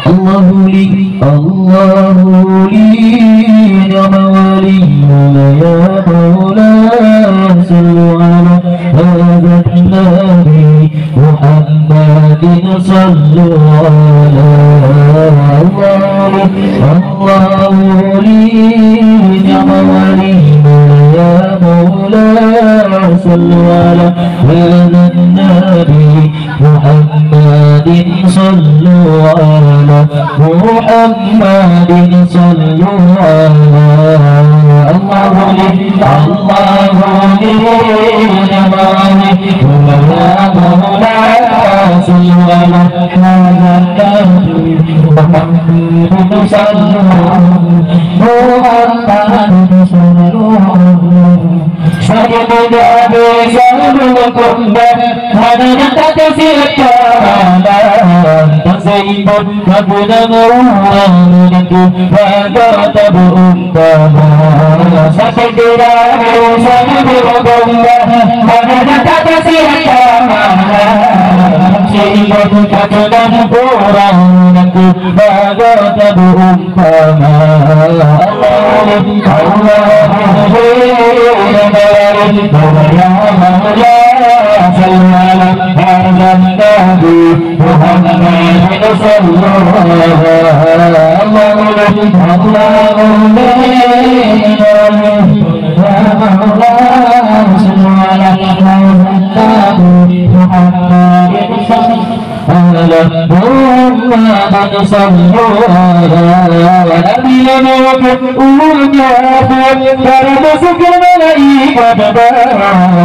الله لي الله لي نعم ولينا يا مولاي صل على هذا النبي محمد صلوا على الله لي نعم ولينا يا مولاي صلوا على هذا النبي محمد صلوا على محمد صلوا على الله لي نعم ولينا يا مولاي صلوا على هذا النبي محمد صلوا محمد صلوا سجدنا بسلمكم هذا تكسير تزيد ربنا مرونك فكتب أنتما سجدنا بسلمكم هذا تكسير كتب قرآنك فكتب أنتما محمد صلوا على نبينا وكؤونا كرم سكر ملائكة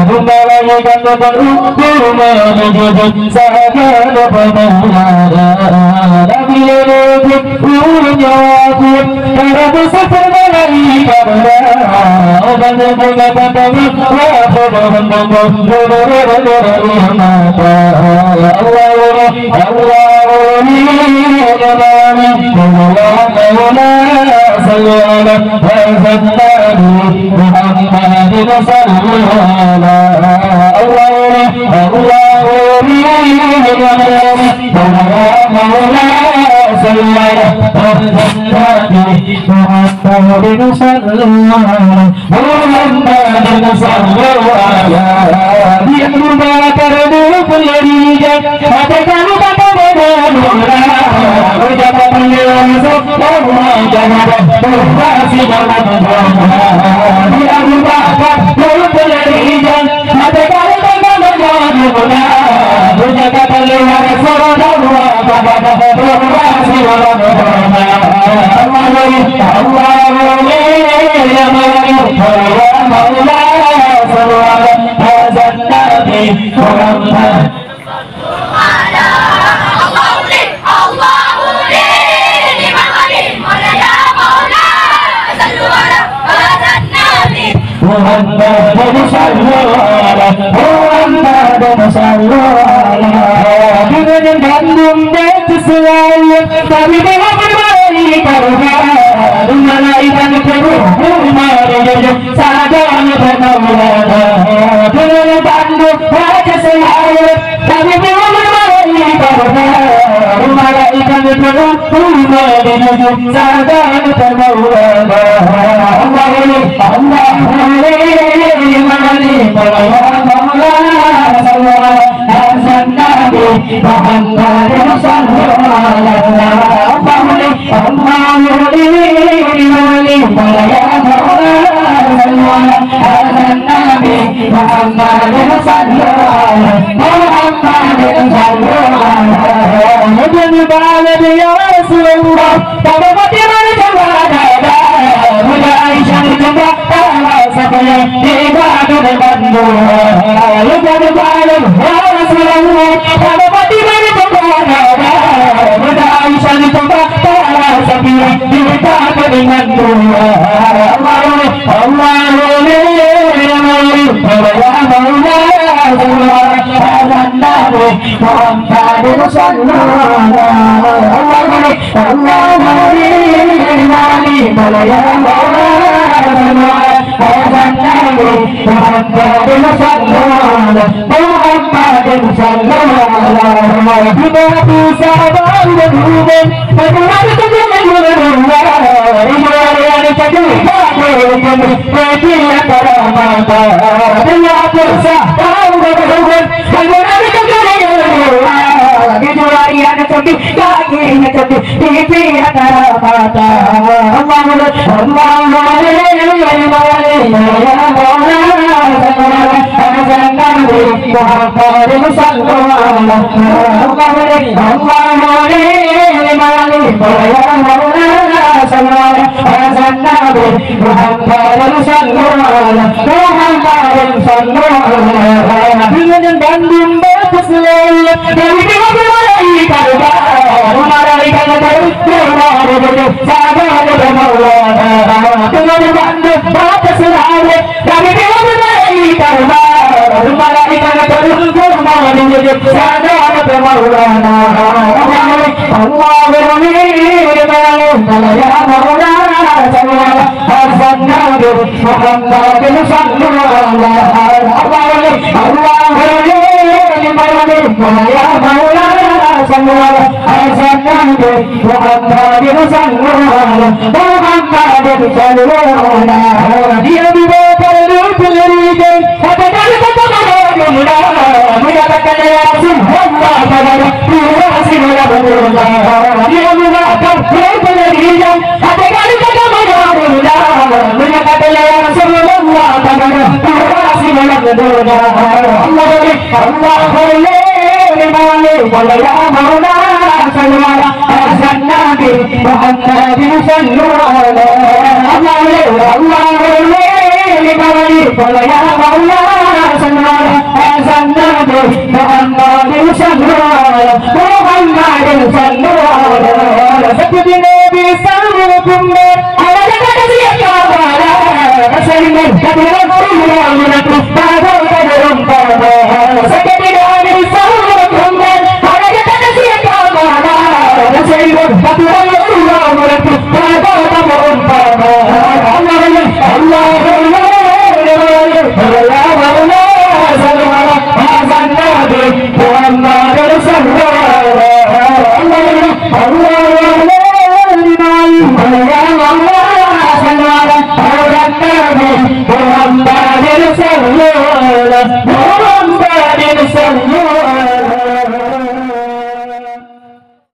ملائكة تدعوكما بجد ساكن فمولانا نبينا وكؤونا كرم سكر ملائكة Bima bisa baru berhubung bagaimana dengan Allah ini jadi bahagia bagi antara mata dia bersah tahu berhubung bagaimana dengan Allah di juarian tapi kakinya tapi di antara mata Muhammad